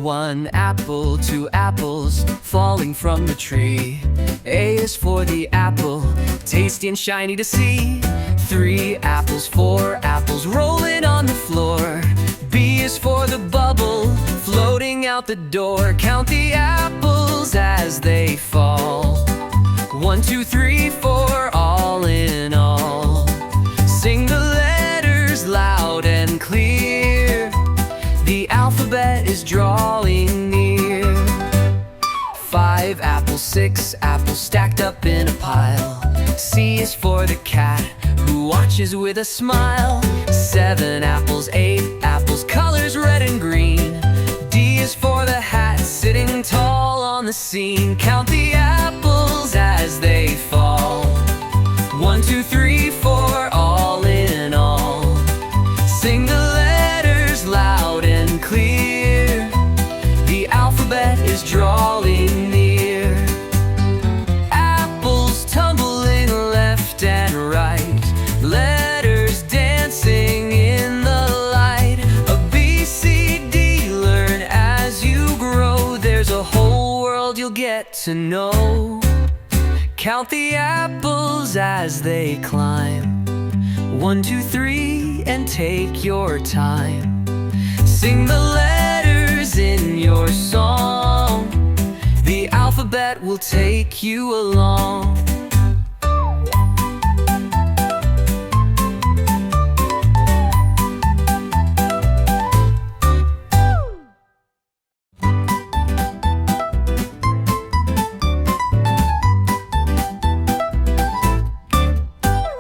One apple, two apples falling from the tree. A is for the apple, tasty and shiny to see. 3 apples, 4 apples rolling on the floor. B is for the bubble, floating out the door. Count the apples as they fall. 1, 2, 3, 4, all in all. Sing the letters loud and clear. The alphabet is drawing near. 5 apples, 6 apples stacked up in a pile. C is for the cat who watches with a smile. 7 apples, 8 apples, colors red and green. D is for the hat sitting tall on the scene. Count the apples as they fall. 1, 2, 3, 4, all in all. Sing the letters loud and clear. The alphabet is drawing near. Apples tumbling left and right, letters dancing in the light. A B, C, D, learn as you grow. There's a whole world you'll get to know. Count the apples as they climb. 1, 2, 3, and take your time. Sing the letters in your song. The alphabet will take you along.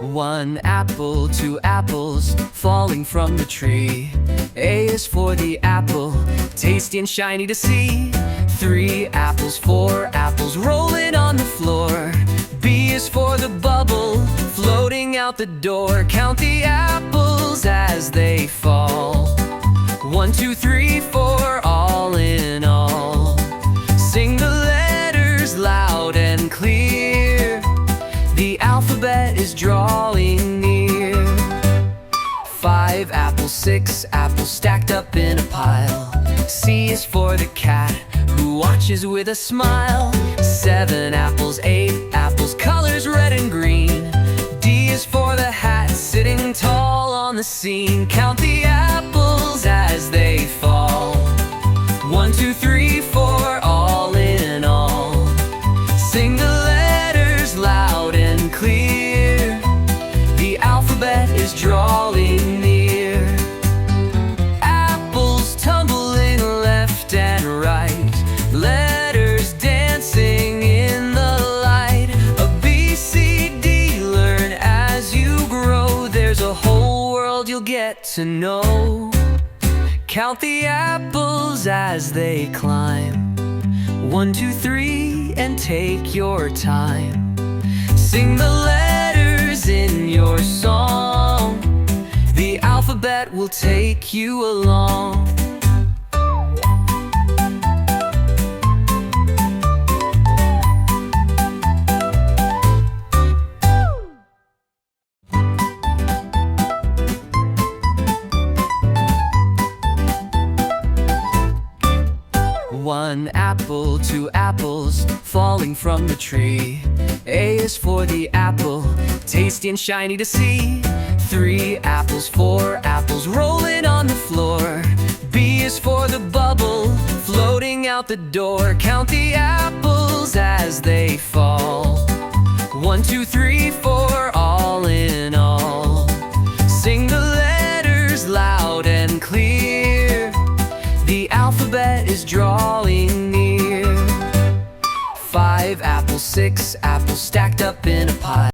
One apple, two apples falling from the tree. A is for the apple, tasty and shiny to see. 3 apples, 4 apples rolling on the floor. B is for the bubble, floating out the door. Count the apples as they fall. 1, 2, 3, 4, all in all. Sing the letters loud and clear. The alphabet is drawing near. 5 apples, 6 apples stacked up in a pile. C is for the cat who watches with a smile. 7 apples, 8 apples, colors red and green. D is for the hat sitting tall on the scene. Count the apples as they fall. 2, 3, 4, all in all. Sing the letters loud and clear. The alphabet is drawing near. Apples tumbling left and right, letters dancing in the light. A B, C, D, learn as you grow. There's a whole world you'll get to know. Count the apples as they climb. 1, 2, 3, and take your time. Sing the letters in your song. The alphabet will take you along. One apple, 2 apples falling from the tree. A is for the apple, tasty and shiny to see. 3 apples, 4 apples rolling on the floor. B is for the bubble floating out the door. Count the apples as they fall. 1, 2, 3, 4, all in all. Sing the letters loud and clear. The alphabet is drawing near. 5 apples, 6 apples stacked up in a pile.